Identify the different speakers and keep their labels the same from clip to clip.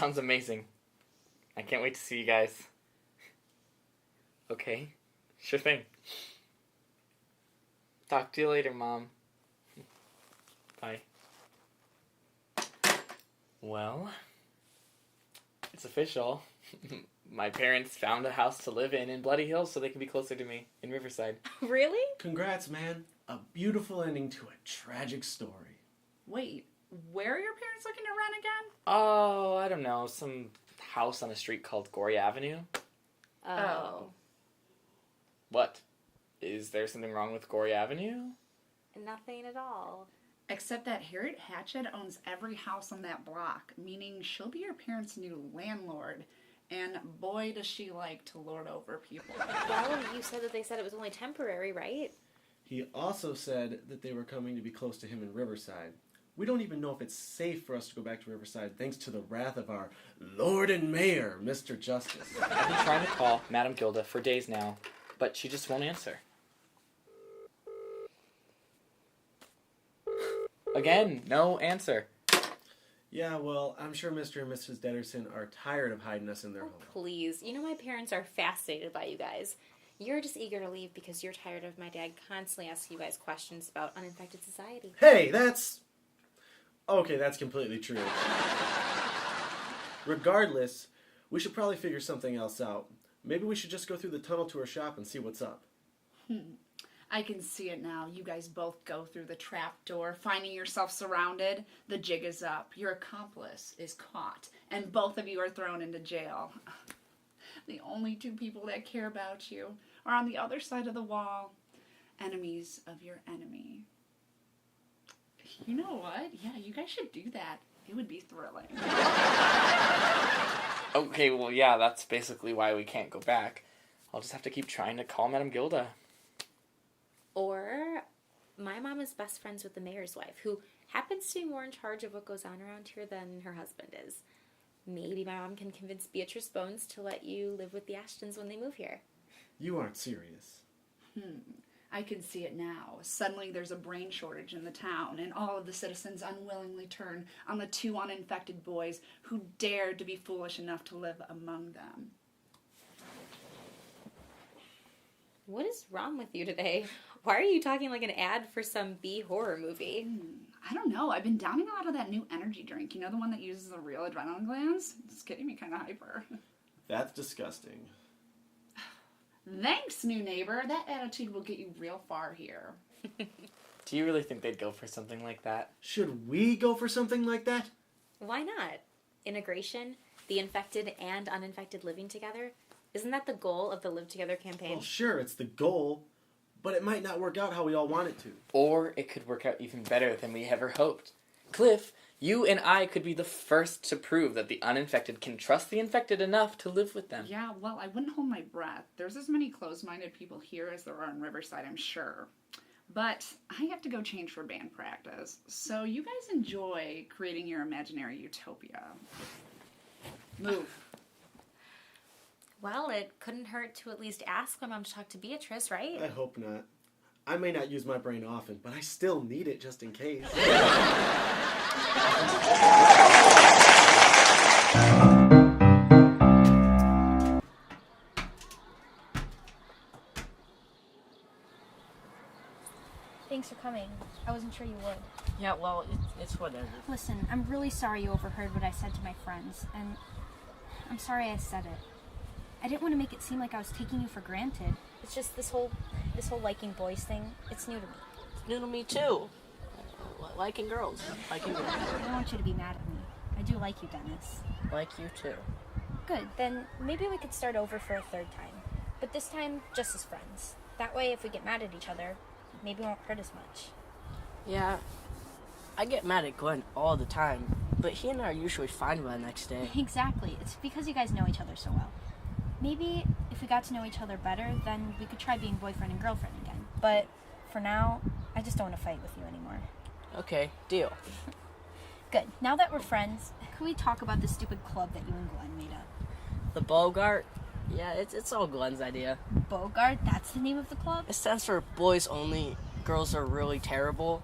Speaker 1: sounds amazing. I can't wait to see you guys. Okay, sure thing. Talk to you later, Mom. Bye. Well, it's official. My parents found a house to live in Bloody Hills so they can be closer to me in Riverside.
Speaker 2: Really?
Speaker 3: Congrats, man. A beautiful ending to a tragic story.
Speaker 4: Wait, where are your parents looking to rent again?
Speaker 1: Oh, I don't know. Some house on a street called Gory Avenue.
Speaker 2: Oh.
Speaker 1: What? Is there something wrong with Gory Avenue?
Speaker 2: Nothing at all.
Speaker 4: Except that Harriet Hatchet owns every house on that block, meaning she'll be your parents' new landlord. And boy, does she like to lord over people.
Speaker 2: Well, you said that they said it was only temporary, right?
Speaker 3: He also said that they were coming to be close to him in Riverside. We don't even know if it's safe for us to go back to Riverside thanks to the wrath of our Lord and Mayor, Mr. Justice.
Speaker 1: I've been trying to call Madame Gilda for days now, but she just won't answer. Again, no answer.
Speaker 3: Yeah, well, I'm sure Mr. and Mrs. Deaderson are tired of hiding us in their home.
Speaker 2: Please. You know my parents are fascinated by you guys. You're just eager to leave because you're tired of my dad constantly asking you guys questions about uninfected society.
Speaker 3: Hey, that's... Okay, that's completely true. Regardless, we should probably figure something else out. Maybe we should just go through the tunnel to her shop and see what's up.
Speaker 4: I can see it now. You guys both go through the trap door, finding yourself surrounded. The jig is up. Your accomplice is caught, and both of you are thrown into jail. The only two people that care about you are on the other side of the wall, enemies of your enemy. You know what? Yeah, you guys should do that. It would be thrilling.
Speaker 1: Okay, well, yeah, that's basically why we can't go back. I'll just have to keep trying to call Madame Gilda.
Speaker 2: Or my mom is best friends with the mayor's wife, who happens to be more in charge of what goes on around here than her husband is. Maybe my mom can convince Beatrice Bones to let you live with the Ashtons when they move here.
Speaker 3: You aren't serious.
Speaker 4: I can see it now. Suddenly there's a brain shortage in the town, and all of the citizens unwillingly turn on the two uninfected boys who dared to be foolish enough to live among them.
Speaker 2: What is wrong with you today? Why are you talking like an ad for some B horror movie?
Speaker 4: I don't know. I've been downing a lot of that new energy drink. You know, the one that uses the real adrenaline glands? It's getting me kind of hyper.
Speaker 3: That's disgusting.
Speaker 4: Thanks, new neighbor. That attitude will get you real far here.
Speaker 1: Do you really think they'd go for something like that?
Speaker 3: Should we go for something like that?
Speaker 2: Why not? Integration, the infected and uninfected living together. Isn't that the goal of the Live Together campaign?
Speaker 3: Well, sure, it's the goal, but it might not work out how we all want it to.
Speaker 1: Or it could work out even better than we ever hoped. Cliff, you and I could be the first to prove that the uninfected can trust the infected enough to live with them.
Speaker 4: Yeah, well, I wouldn't hold my breath. There's as many closed-minded people here as there are in Riverside, I'm sure. But I have to go change for band practice. So you guys enjoy creating your imaginary utopia. Move.
Speaker 2: Well, it couldn't hurt to at least ask my mom to talk to Beatrice, right?
Speaker 3: I hope not. I may not use my brain often, but I still need it just in case.
Speaker 5: Thanks for coming. I wasn't sure you would.
Speaker 6: Yeah, well, it's whatever.
Speaker 5: Listen, I'm really sorry you overheard what I said to my friends, and I'm sorry I said it. I didn't want to make it seem like I was taking you for granted. It's just this whole liking boys thing. It's new to me.
Speaker 6: It's new to me, too. Liking girls. Liking girls.
Speaker 5: I don't want you to be mad at me. I do like you, Dennis.
Speaker 6: Like you, too.
Speaker 5: Good. Then maybe we could start over for a third time. But this time, just as friends. That way, if we get mad at each other, maybe it won't hurt as much.
Speaker 6: Yeah, I get mad at Glenn all the time, but he and I are usually fine by the next day.
Speaker 5: Exactly. It's because you guys know each other so well. Maybe if we got to know each other better, then we could try being boyfriend and girlfriend again. But for now, I just don't want to fight with you anymore.
Speaker 6: Okay, deal.
Speaker 5: Good. Now that we're friends, can we talk about the stupid club that you and Glenn made up?
Speaker 6: The Bogart? Yeah, it's all Glenn's idea.
Speaker 5: Bogart? That's the name of the club?
Speaker 6: It stands for Boys Only, Girls Are Really Terrible.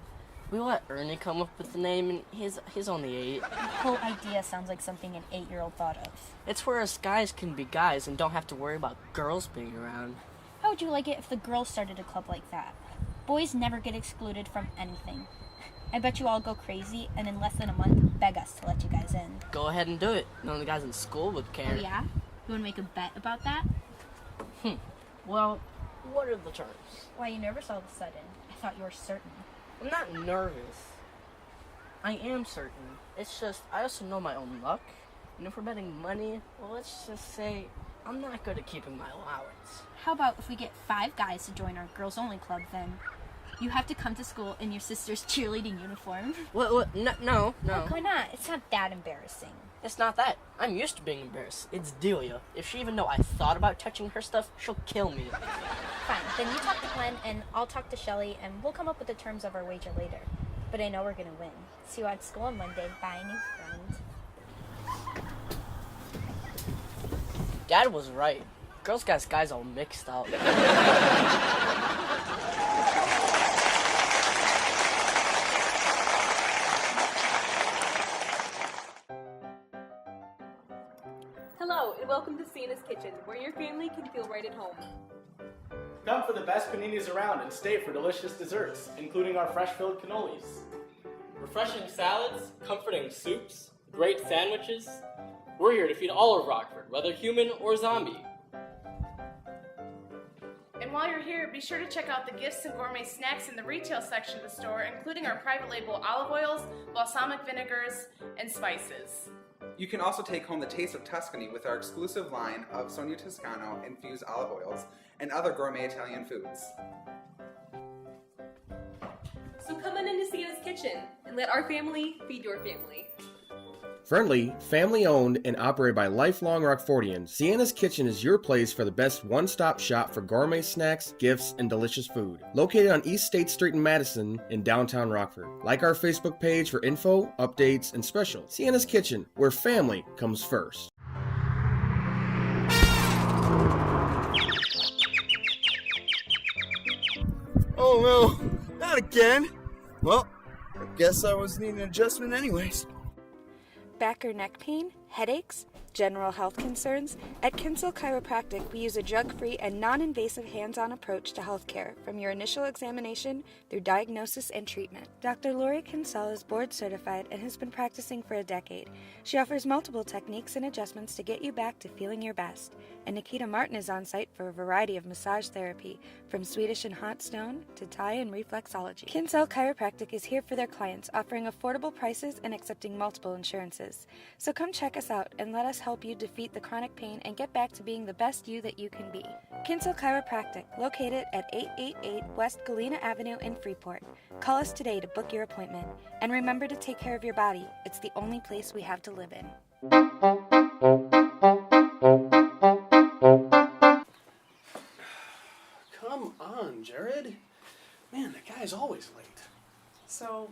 Speaker 6: We let Ernie come up with the name, and he's only 8.
Speaker 5: The whole idea sounds like something an 8-year-old thought of.
Speaker 6: It's where us guys can be guys and don't have to worry about girls being around.
Speaker 5: How would you like it if the girls started a club like that? Boys never get excluded from anything. I bet you all go crazy, and in less than a month, beg us to let you guys in.
Speaker 6: Go ahead and do it. None of the guys in school would care.
Speaker 5: Oh yeah? You want to make a bet about that?
Speaker 6: Well, what are the terms?
Speaker 5: Why are you nervous all of a sudden? I thought you were certain.
Speaker 6: I'm not nervous. I am certain. It's just, I also know my own luck. And if we're betting money, well, let's just say I'm not good at keeping my allowance.
Speaker 5: How about if we get 5 guys to join our girls-only club, then? You have to come to school in your sister's cheerleading uniform.
Speaker 6: What? No.
Speaker 5: Look, why not? It's not that embarrassing.
Speaker 6: It's not that. I'm used to being embarrassed. It's Delia. If she even know I thought about touching her stuff, she'll kill me.
Speaker 5: Fine, then you talk to Glenn, and I'll talk to Shelly, and we'll come up with the terms of our wager later. But I know we're gonna win. See you at school on Monday. Bye, new friend.
Speaker 6: Dad was right. Girls got guys all mixed up.
Speaker 7: Hello, and welcome to Sienna's Kitchen, where your family can feel right at home.
Speaker 1: Come for the best paninis around and stay for delicious desserts, including our fresh-filled cannolis. Refreshing salads, comforting soups, great sandwiches. We're here to feed all of Rockford, whether human or zombie.
Speaker 8: And while you're here, be sure to check out the gifts and gourmet snacks in the retail section of the store, including our private label olive oils, balsamic vinegars, and spices.
Speaker 9: You can also take home the taste of Tuscany with our exclusive line of Sonia Toscano infused olive oils and other gourmet Italian foods.
Speaker 7: So come on into Sienna's Kitchen and let our family feed your family.
Speaker 10: Friendly, family-owned, and operated by lifelong Rockfordians, Sienna's Kitchen is your place for the best one-stop shop for gourmet snacks, gifts, and delicious food. Located on East State Street in Madison in downtown Rockford. Like our Facebook page for info, updates, and specials. Sienna's Kitchen, where family comes first.
Speaker 11: Oh no, not again. Well, I guess I was needing an adjustment anyways.
Speaker 12: Back or neck pain, headaches, general health concerns? At Kinsel Chiropractic, we use a drug-free and non-invasive hands-on approach to healthcare, from your initial examination through diagnosis and treatment. Dr. Lori Kinsel is board certified and has been practicing for a decade. She offers multiple techniques and adjustments to get you back to feeling your best. And Nikita Martin is on site for a variety of massage therapy, from Swedish and hot stone to Thai and reflexology. Kinsel Chiropractic is here for their clients, offering affordable prices and accepting multiple insurances. So come check us out and let us help you defeat the chronic pain and get back to being the best you that you can be. Kinsel Chiropractic, located at 888 West Galena Avenue in Freeport. Call us today to book your appointment. And remember to take care of your body. It's the only place we have to live in.
Speaker 3: Come on, Jared. Man, the guy's always late.
Speaker 4: So,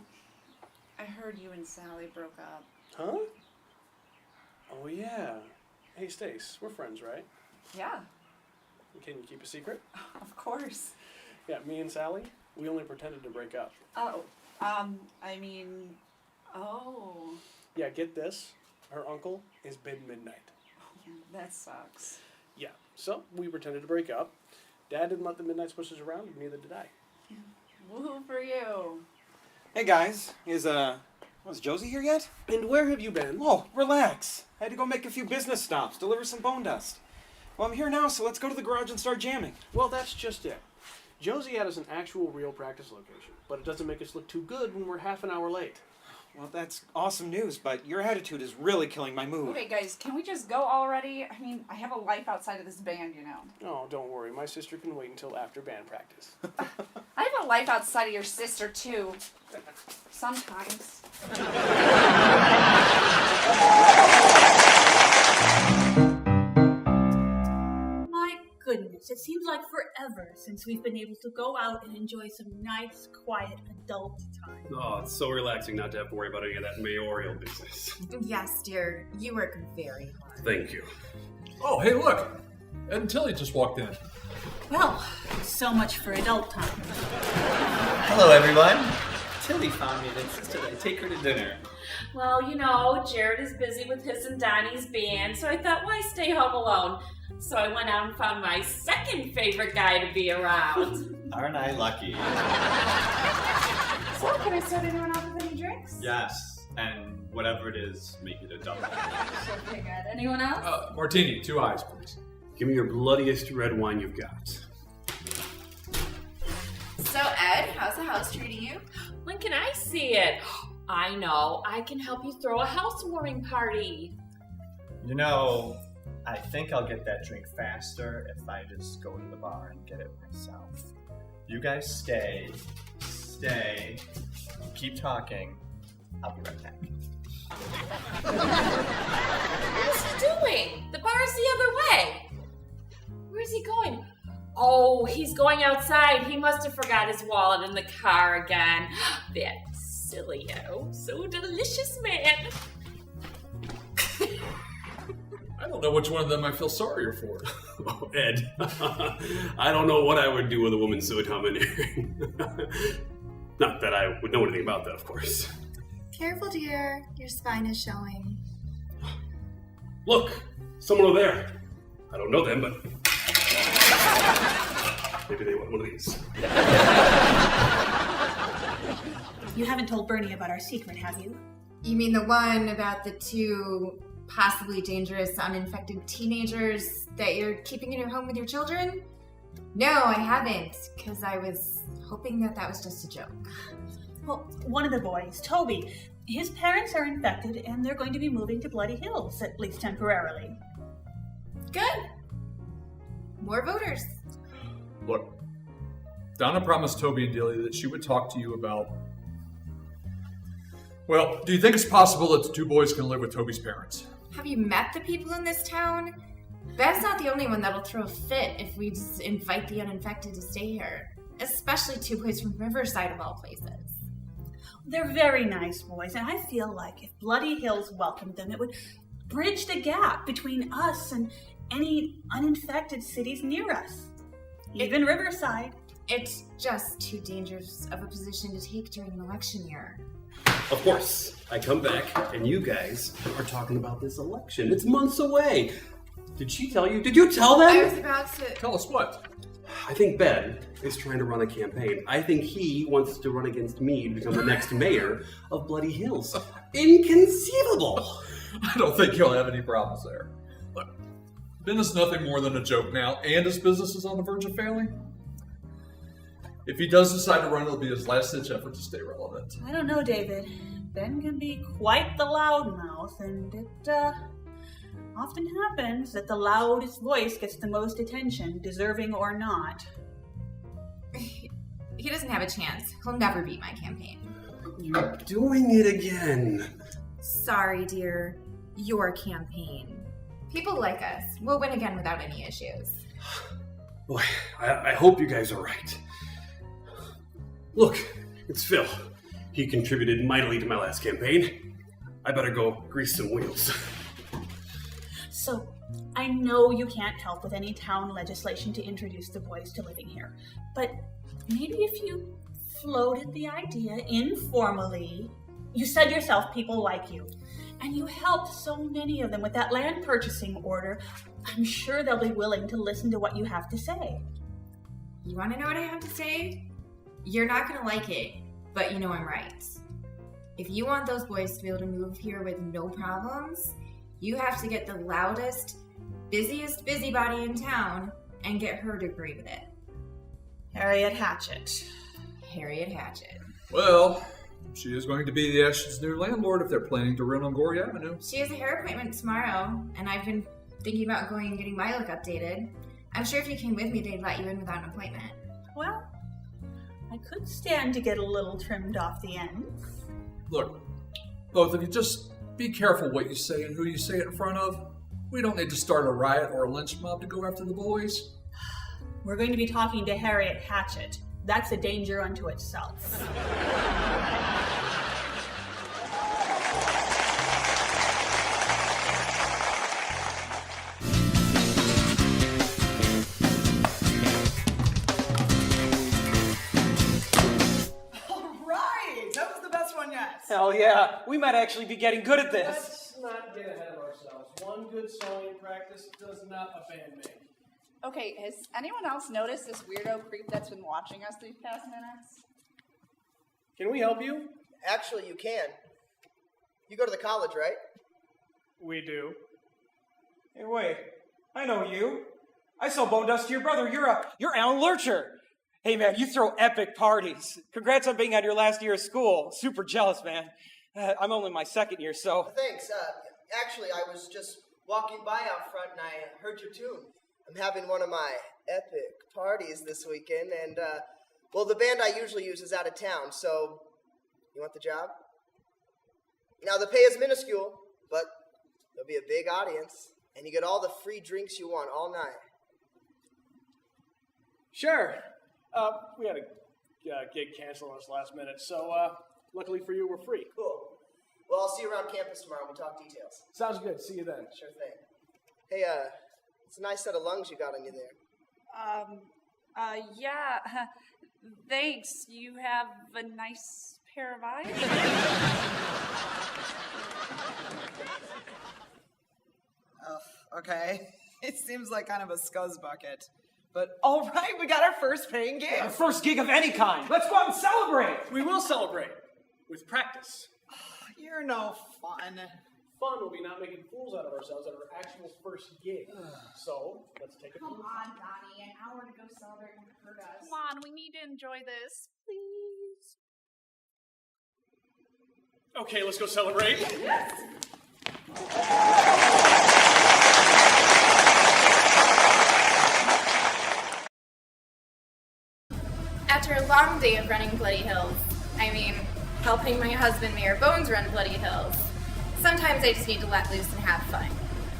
Speaker 4: I heard you and Sally broke up.
Speaker 3: Huh? Oh, yeah. Hey, Stace, we're friends, right?
Speaker 4: Yeah,
Speaker 3: Can you keep a secret?
Speaker 4: of course.
Speaker 3: Yeah, me and Sally, we only pretended to break up.
Speaker 4: Oh.
Speaker 3: Yeah, get this. Her uncle is mid-midnight.
Speaker 4: That sucks.
Speaker 3: Yeah, so we pretended to break up. Dad didn't let the midnight switches around, and neither did I.
Speaker 4: Woohoo for you.
Speaker 11: Hey guys, is Josie here yet?
Speaker 3: And where have you been?
Speaker 11: Oh, relax. I had to go make a few business stops, deliver some bone dust. Well, I'm here now, so let's go to the garage and start jamming.
Speaker 3: Well, that's just it. Josie had us an actual real practice location, but it doesn't make us look too good when we're half an hour late.
Speaker 11: Well, that's awesome news, but your attitude is really killing my mood.
Speaker 4: Okay, guys, can we just go already? I mean, I have a life outside of this band, you know.
Speaker 3: Oh, don't worry. My sister can wait until after band practice.
Speaker 4: I have a life outside of your sister, too. Sometimes.
Speaker 13: My goodness, it seems like forever since we've been able to go out and enjoy some nice, quiet, adult time.
Speaker 14: Oh, it's so relaxing not to have to worry about any of that mayoral business.
Speaker 15: Yes, dear. You work very hard.
Speaker 14: Thank you.
Speaker 16: Oh, hey, look! Ed and Tilly just walked in.
Speaker 13: Well, so much for adult time.
Speaker 17: Hello, everyone. Tilly found me and insisted I take her to dinner.
Speaker 18: Well, you know, Jared is busy with his and Donnie's band, so I thought, why stay home alone? So I went out and found my second favorite guy to be around.
Speaker 17: Aren't I lucky?
Speaker 4: So, can I start anyone off with any drinks?
Speaker 14: Yes, and whatever it is, make it a double.
Speaker 4: Okay, good. Anyone else?
Speaker 16: Martini, 2 eyes, please.
Speaker 14: Give me your bloodiest red wine you've got.
Speaker 15: So, Ed, how's the house treating you?
Speaker 18: When can I see it? I know, I can help you throw a housewarming party.
Speaker 17: You know, I think I'll get that drink faster if I just go to the bar and get it myself. You guys stay, keep talking. I'll be right back.
Speaker 18: What is he doing? The bar's the other way. Where's he going? Oh, he's going outside. He must have forgot his wallet in the car again. That silly, oh, so delicious man.
Speaker 16: I don't know which one of them I feel sorrier for.
Speaker 14: Oh, Ed, I don't know what I would do with a woman so domineering. Not that I would know anything about that, of course.
Speaker 15: Careful, dear. Your spine is showing.
Speaker 14: Look, someone over there. I don't know them, but maybe they want one of these.
Speaker 13: You haven't told Bernie about our secret, have you?
Speaker 15: You mean the one about the 2 possibly dangerous uninfected teenagers that you're keeping in your home with your children? No, I haven't, because I was hoping that was just a joke.
Speaker 13: Well, one of the boys, Toby, his parents are infected and they're going to be moving to Bloody Hills, at least temporarily.
Speaker 15: Good. More voters.
Speaker 16: Look, Donna promised Toby and Delia that she would talk to you about... Well, do you think it's possible that the 2 boys can live with Toby's parents?
Speaker 15: Have you met the people in this town? Ben's not the only one that'll throw a fit if we just invite the uninfected to stay here. Especially 2 boys from Riverside of all places.
Speaker 13: They're very nice boys, and I feel like if Bloody Hills welcomed them, it would bridge the gap between us and any uninfected cities near us. Even Riverside.
Speaker 15: It's just too dangerous of a position to take during an election year.
Speaker 14: Of course, I come back and you guys are talking about this election. It's months away. Did she tell you? Did you tell them?
Speaker 15: I was about to...
Speaker 16: Tell us what?
Speaker 14: I think Ben is trying to run a campaign. I think he wants to run against me to become the next mayor of Bloody Hills. Inconceivable!
Speaker 16: I don't think he'll have any problems there. Look, Ben is nothing more than a joke now, and his business is on the verge of failing. If he does decide to run, it'll be his last-ditch effort to stay relevant.
Speaker 13: I don't know, David. Ben can be quite the loudmouth, and it often happens that the loudest voice gets the most attention, deserving or not.
Speaker 15: He doesn't have a chance. He'll never beat my campaign.
Speaker 14: You're doing it again.
Speaker 15: Sorry, dear. Your campaign. People like us. We'll win again without any issues.
Speaker 14: Boy, I hope you guys are right. Look, it's Phil. He contributed mightily to my last campaign. I better go grease some wheels.
Speaker 13: So, I know you can't help with any town legislation to introduce the boys to living here, but maybe if you floated the idea informally, you said yourself people like you, and you helped so many of them with that land purchasing order, I'm sure they'll be willing to listen to what you have to say.
Speaker 15: You want to know what I have to say? You're not going to like it, but you know I'm right. If you want those boys to be able to move here with no problems, you have to get the loudest, busiest busybody in town and get her to agree with it.
Speaker 13: Harriet Hatchett.
Speaker 15: Harriet Hatchett.
Speaker 16: Well, she is going to be the Ashton's new landlord if they're planning to run on Gory Avenue.
Speaker 15: She has a hair appointment tomorrow, and I've been thinking about going and getting my look updated. I'm sure if you came with me, they'd let you in without an appointment.
Speaker 13: Well, I could stand to get a little trimmed off the ends.
Speaker 16: Look, both of you, just be careful what you say and who you say it in front of. We don't need to start a riot or a lynch mob to go after the boys.
Speaker 13: We're going to be talking to Harriet Hatchett. That's a danger unto itself.
Speaker 19: All right,
Speaker 11: Hell yeah, we might actually be getting good at this.
Speaker 3: Let's not get ahead of ourselves. One good sewing practice does not a band make.
Speaker 4: Okay, has anyone else noticed this weirdo creep that's been watching us these past minutes?
Speaker 3: Can we help you?
Speaker 6: Actually, you can. You go to the college, right?
Speaker 3: We do.
Speaker 11: Hey, wait. I know you. I sell bone dust to your brother. You're Alan Lurcher. Hey, man, you throw epic parties. Congrats on being out your last year of school. Super jealous, man. I'm only in my second year, so...
Speaker 6: Thanks. Actually, I was just walking by out front and I heard your tune. I'm having one of my epic parties this weekend, and, well, the band I usually use is out of town, so... You want the job? Now, the pay is minuscule, but there'll be a big audience, and you get all the free drinks you want all night.
Speaker 3: Sure. We had a gig canceled on us last minute, so luckily for you, we're free.
Speaker 6: Cool. Well, I'll see you around campus tomorrow. We'll talk details.
Speaker 3: Sounds good. See you then.
Speaker 6: Sure thing. Hey, it's a nice set of lungs you got on you there.
Speaker 4: Yeah. Thanks. You have a nice pair of eyes.
Speaker 19: Okay. It seems like kind of a scuzz bucket. But all right, we got our first paying gig.
Speaker 11: Our first gig of any kind. Let's go out and celebrate.
Speaker 3: We will celebrate with practice.
Speaker 19: You're no fun.
Speaker 3: Fun will be not making fools out of ourselves at our actual first gig. So, let's take a
Speaker 4: Come on, Donnie. An hour to go celebrate won't hurt us.
Speaker 8: Come on, we need to enjoy this. Please.
Speaker 3: Okay, let's go celebrate.
Speaker 8: Yes.
Speaker 20: After a long day of running Bloody Hills, helping my husband Mayor Bones run Bloody Hills, sometimes I just need to let loose and have fun.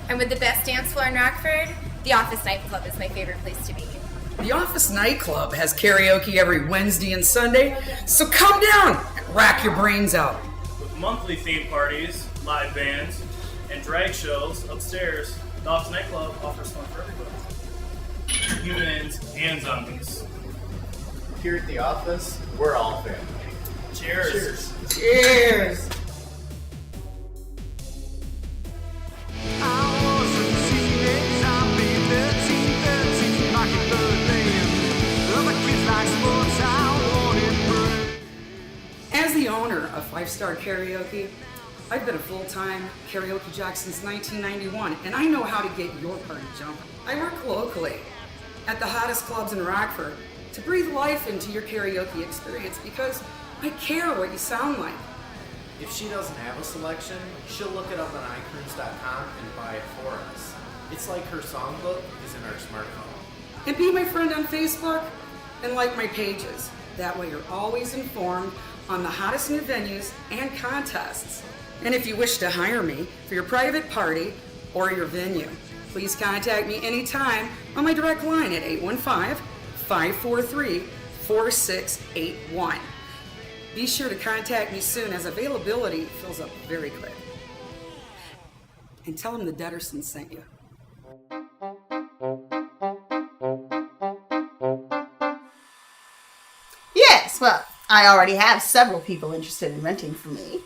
Speaker 20: And with the best dance floor in Rockford, the Office Nightclub is my favorite place to be.
Speaker 21: The Office Nightclub has karaoke every Wednesday and Sunday, so come down and rack your brains out.
Speaker 22: With monthly theme parties, live bands, and drag shows upstairs, the Office Nightclub offers fun for everybody. Humans and zombies.
Speaker 23: Here at the office, we're all family.
Speaker 22: Cheers.
Speaker 23: Cheers.
Speaker 21: Cheers. As the owner of 5 Star Karaoke, I've been a full-time karaoke jock since 1991, and I know how to get your party jumping. I work locally at the hottest clubs in Rockford to breathe life into your karaoke experience because I care what you sound like.
Speaker 23: If she doesn't have a selection, she'll look it up on iTunes.com and buy it for us. It's like her songbook is in our smartphone.
Speaker 21: And be my friend on Facebook and like my pages. That way you're always informed on the hottest new venues and contests. And if you wish to hire me for your private party or your venue, please contact me anytime on my direct line at 815-543-4681. Be sure to contact me soon as availability fills up very quick. And tell them the Deadersons sent you.
Speaker 24: Yes, well, I already have several people interested in renting from me.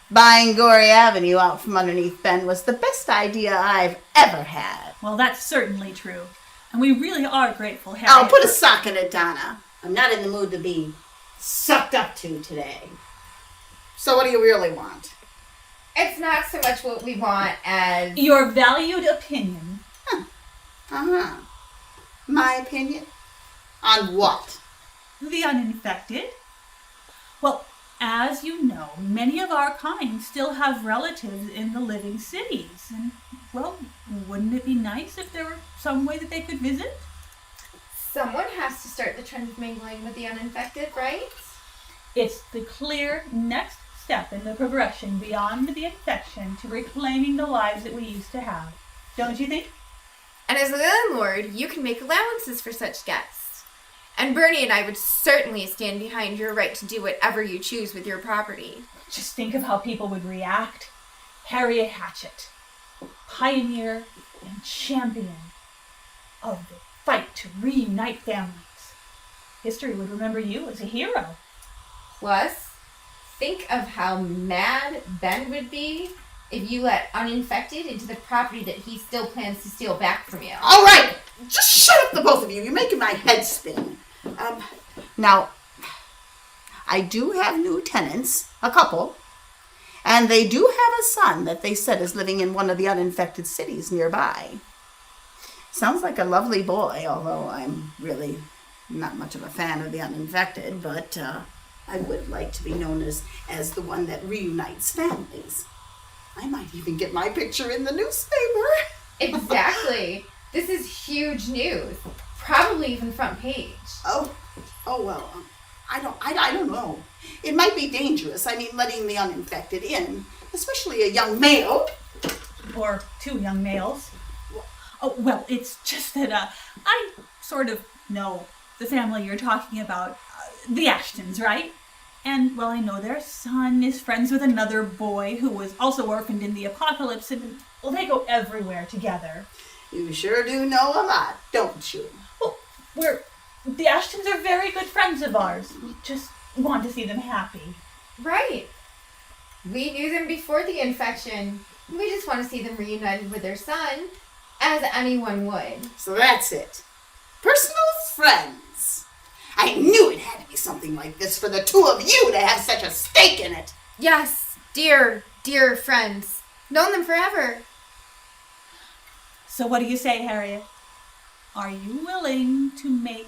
Speaker 24: Buying Gory Avenue out from underneath Ben was the best idea I've ever had.
Speaker 13: Well, that's certainly true. And we really are grateful, Harry.
Speaker 24: Oh, put a sock in it, Donna. I'm not in the mood to be sucked up to today. So what do you really want?
Speaker 15: It's not so much what we want as...
Speaker 13: Your valued opinion.
Speaker 24: Uh-huh. My opinion? On what?
Speaker 13: The uninfected. Well, as you know, many of our kind still have relatives in the living cities. And, well, wouldn't it be nice if there were some way that they could visit?
Speaker 15: Someone has to start the trend of mingling with the uninfected, right?
Speaker 13: It's the clear next step in the progression beyond the infection to reclaiming the lives that we used to have. Don't you think?
Speaker 15: And as a landlord, you can make allowances for such guests. And Bernie and I would certainly stand behind your right to do whatever you choose with your property.
Speaker 13: Just think of how people would react. Harriet Hatchett, pioneer and champion of the fight to reunite families. History would remember you as a hero.
Speaker 15: Plus, think of how mad Ben would be if you let uninfected into the property that he still plans to steal back from you.
Speaker 24: All right, just shut up, the both of you. You're making my head spin. Now, I do have new tenants, a couple, and they do have a son that they said is living in one of the uninfected cities nearby. Sounds like a lovely boy, although I'm really not much of a fan of the uninfected, but I would like to be known as the one that reunites families. I might even get my picture in the newspaper.
Speaker 15: Exactly. This is huge news. Probably even front page.
Speaker 24: Oh well, I don't know. It might be dangerous. I mean, letting the uninfected in, especially a young male.
Speaker 13: Or two young males. Oh, well, it's just that I sort of know the family you're talking about, the Ashtons, right? And, well, I know their son is friends with another boy who was also orphaned in the apocalypse, and, well, they go everywhere together.
Speaker 24: You sure do know a lot, don't you?
Speaker 13: Well, the Ashtons are very good friends of ours. We just want to see them happy.
Speaker 15: Right. We knew them before the infection. We just want to see them reunited with their son, as anyone would.
Speaker 24: So that's it. Personal friends. I knew it had to be something like this for the two of you to have such a stake in it.
Speaker 15: Yes, dear friends. Known them forever.
Speaker 13: So what do you say, Harriet? Are you willing to make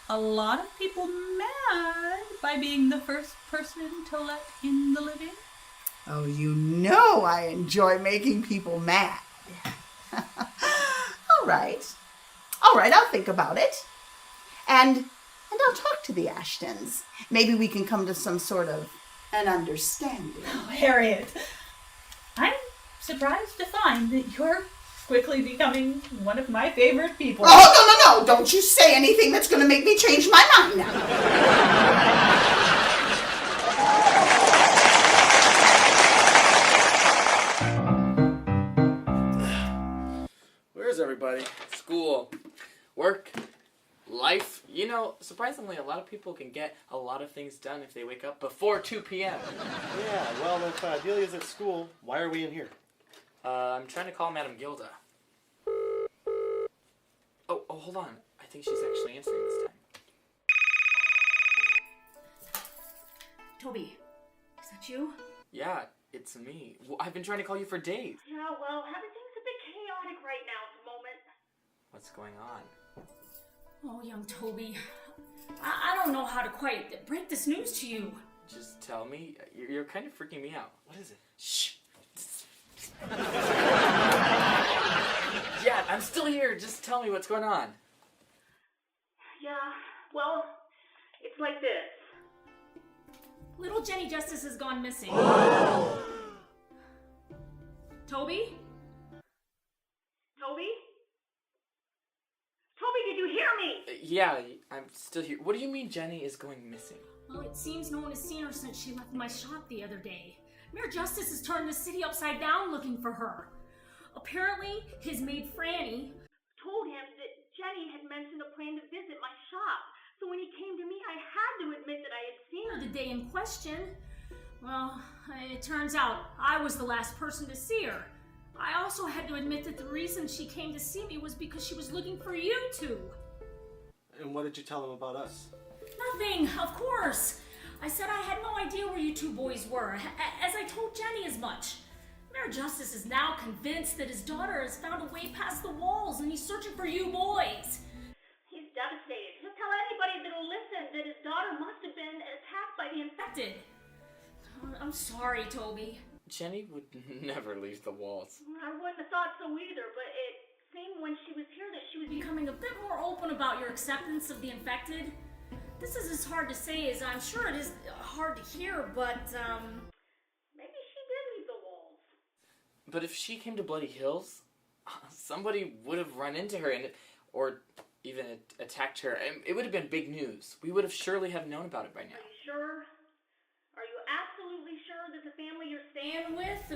Speaker 13: a lot of people mad by being the first person to let in the living?
Speaker 24: Oh, you know I enjoy making people mad. All right, I'll think about it. And I'll talk to the Ashtons. Maybe we can come to some sort of an understanding.
Speaker 13: Oh, Harriet, I'm surprised to find that you're quickly becoming one of my favorite people.
Speaker 24: Oh, no. Don't you say anything that's going to make me change my mind now.
Speaker 3: Where's everybody?
Speaker 1: School. Work. Life. You know, surprisingly, a lot of people can get a lot of things done if they wake up before 2 p.m.
Speaker 2: Yeah, well, if Delia's at school, why are we in here?
Speaker 1: I'm trying to call Madam Gilda. Oh, hold on. I think she's actually answering this time.
Speaker 5: Toby, is that you?
Speaker 1: Yeah, it's me. I've been trying to call you for days.
Speaker 5: Yeah, well, everything's a bit chaotic right now at the moment.
Speaker 1: What's going on?
Speaker 5: Oh, young Toby. I don't know how to quite break this news to you.
Speaker 1: Just tell me. You're kind of freaking me out. What is it? Shh. Yeah, I'm still here. Just tell me what's going on.
Speaker 5: Yeah, well, it's like this. Little Jenny Justice has gone missing. Toby? Toby? Toby, did you hear me?
Speaker 1: Yeah, I'm still here. What do you mean Jenny is going missing?
Speaker 5: Well, it seems no one has seen her since she left my shop the other day. Mayor Justice has turned the city upside down looking for her. Apparently, his maid Franny told him that Jenny had mentioned a plan to visit my shop. So when he came to me, I had to admit that I had seen her the day in question. Well, it turns out I was the last person to see her. I also had to admit that the reason she came to see me was because she was looking for you two.
Speaker 2: And what did you tell him about us?
Speaker 5: Nothing, of course. I said I had no idea where you two boys were, as I told Jenny as much. Mayor Justice is now convinced that his daughter has found a way past the walls and he's searching for you boys. He's devastated. He'll tell anybody that'll listen that his daughter must have been attacked by the infected. I'm sorry, Toby.
Speaker 1: Jenny would never leave the walls.
Speaker 5: I wouldn't have thought so either, but it seemed when she was here that she was becoming a bit more open about your acceptance of the infected. This is as hard to say as I'm sure it is hard to hear, but, maybe she did leave the walls.
Speaker 1: But if she came to Bloody Hills, somebody would have run into her or even attacked her. It would have been big news. We would have surely have known about it by now.
Speaker 5: Are you sure? Are you absolutely sure that the family you're staying with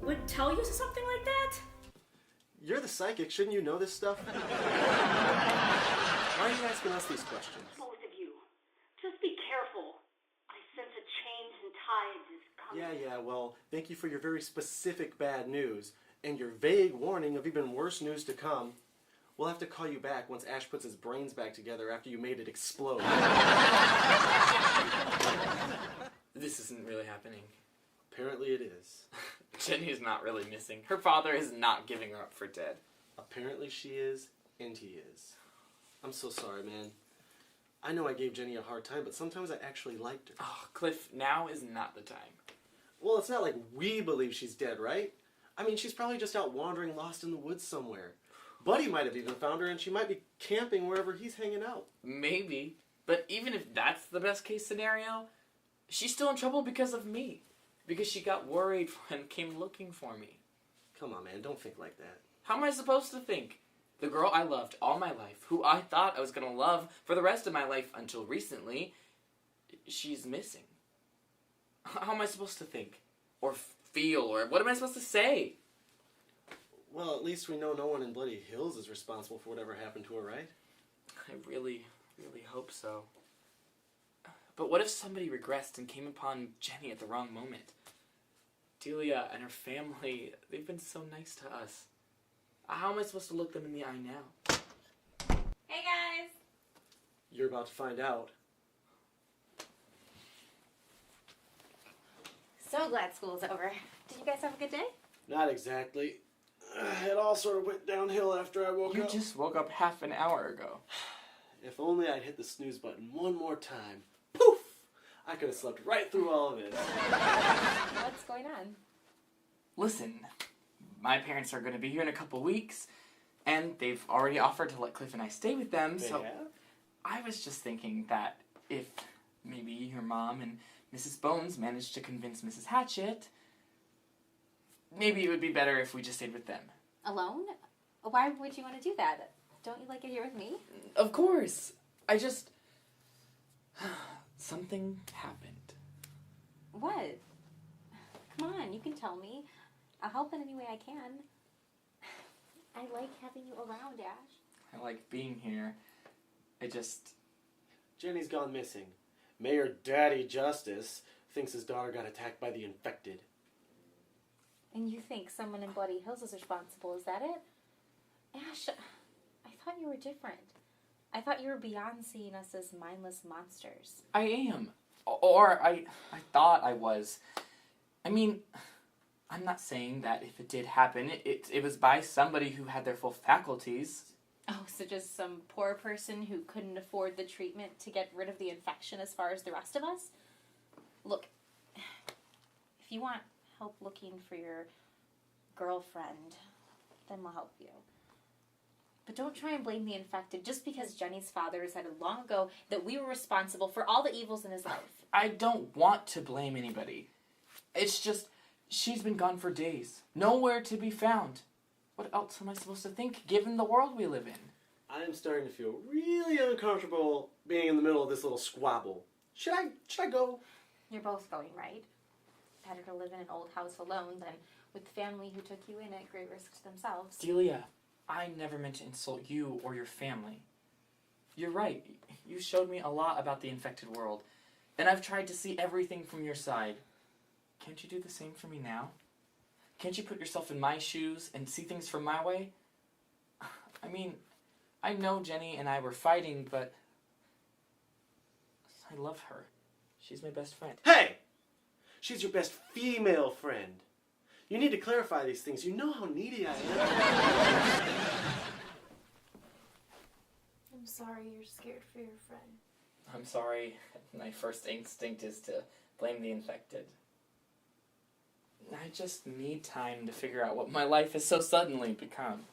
Speaker 5: would tell you something like that?
Speaker 2: You're the psychic. Shouldn't you know this stuff? Why are you asking us these questions?
Speaker 5: Both of you, just be careful. I sense a change in tides is coming.
Speaker 2: Yeah, well, thank you for your very specific bad news and your vague warning of even worse news to come. We'll have to call you back once Ash puts his brains back together after you made it explode.
Speaker 1: This isn't really happening.
Speaker 2: Apparently it is.
Speaker 1: Jenny's not really missing. Her father is not giving her up for dead.
Speaker 2: Apparently she is, and he is. I'm so sorry, man. I know I gave Jenny a hard time, but sometimes I actually liked her.
Speaker 1: Oh, Cliff, now is not the time.
Speaker 2: Well, it's not like we believe she's dead, right? I mean, she's probably just out wandering lost in the woods somewhere. Buddy might have even found her, and she might be camping wherever he's hanging out.
Speaker 1: Maybe. But even if that's the best case scenario, she's still in trouble because of me. Because she got worried and came looking for me.
Speaker 2: Come on, man, don't think like that.
Speaker 1: How am I supposed to think? The girl I loved all my life, who I thought I was going to love for the rest of my life until recently, she's missing. How am I supposed to think? Or feel? Or what am I supposed to say?
Speaker 2: Well, at least we know no one in Bloody Hills is responsible for whatever happened to her, right?
Speaker 1: I really, really hope so. But what if somebody regressed and came upon Jenny at the wrong moment? Delia and her family, they've been so nice to us. How am I supposed to look them in the eye now?
Speaker 20: Hey guys!
Speaker 2: You're about to find out.
Speaker 20: So glad school's over. Did you guys have a good day?
Speaker 2: Not exactly. It all sort of went downhill after I woke up.
Speaker 1: You just woke up half an hour ago.
Speaker 2: If only I'd hit the snooze button one more time. Poof! I could have slept right through all of it.
Speaker 20: What's going on?
Speaker 1: Listen, my parents are going to be here in a couple weeks, and they've already offered to let Cliff and I stay with them, so I was just thinking that if maybe your mom and Mrs. Bones managed to convince Mrs. Hatchet, maybe it would be better if we just stayed with them.
Speaker 20: Alone? Why would you want to do that? Don't you like it here with me?
Speaker 1: Of course. I just... Something happened.
Speaker 20: What? Come on, you can tell me. I'll help in any way I can. I like having you around, Ash.
Speaker 1: I like being here. I just...
Speaker 2: Jenny's gone missing. Mayor Daddy Justice thinks his daughter got attacked by the infected.
Speaker 20: And you think someone in Bloody Hills is responsible, is that it? Ash, I thought you were different. I thought you were beyond seeing us as mindless monsters.
Speaker 1: I am. Or I thought I was. I mean, I'm not saying that if it did happen, it was by somebody who had their full faculties.
Speaker 20: Oh, so just some poor person who couldn't afford the treatment to get rid of the infection as far as the rest of us? Look, if you want help looking for your girlfriend, then we'll help you. But don't try and blame the infected just because Jenny's father decided long ago that we were responsible for all the evils in his life.
Speaker 1: I don't want to blame anybody. It's just, she's been gone for days. Nowhere to be found. What else am I supposed to think, given the world we live in?
Speaker 2: I am starting to feel really uncomfortable being in the middle of this little squabble. Should I go?
Speaker 20: You're both going, right? Better to live in an old house alone than with the family who took you in at great risk to themselves.
Speaker 1: Delia, I never meant to insult you or your family. You're right. You showed me a lot about the infected world, and I've tried to see everything from your side. Can't you do the same for me now? Can't you put yourself in my shoes and see things from my way? I mean, I know Jenny and I were fighting, but I love her. She's my best friend.
Speaker 2: Hey! She's your best female friend. You need to clarify these things. You know how needy I am.
Speaker 7: I'm sorry you're scared for your friend.
Speaker 1: I'm sorry. My first instinct is to blame the infected. I just need time to figure out what my life has so suddenly become.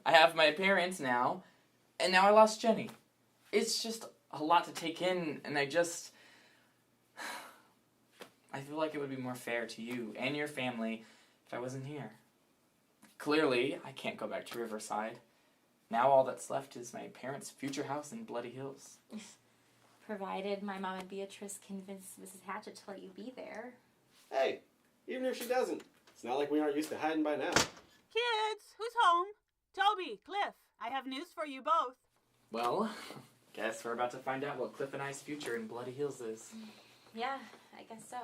Speaker 1: I have my parents now, and now I lost Jenny. It's just a lot to take in, and I feel like it would be more fair to you and your family if I wasn't here. Clearly, I can't go back to Riverside. Now all that's left is my parents' future house in Bloody Hills.
Speaker 20: Provided my mom and Beatrice convinced Mrs. Hatchet to let you be there.
Speaker 2: Hey, even if she doesn't, it's not like we aren't used to hiding by now.
Speaker 9: Kids, who's home? Toby, Cliff, I have news for you both.
Speaker 1: Well, guess we're about to find out what Cliff and I's future in Bloody Hills is.
Speaker 10: Yeah, I guess so.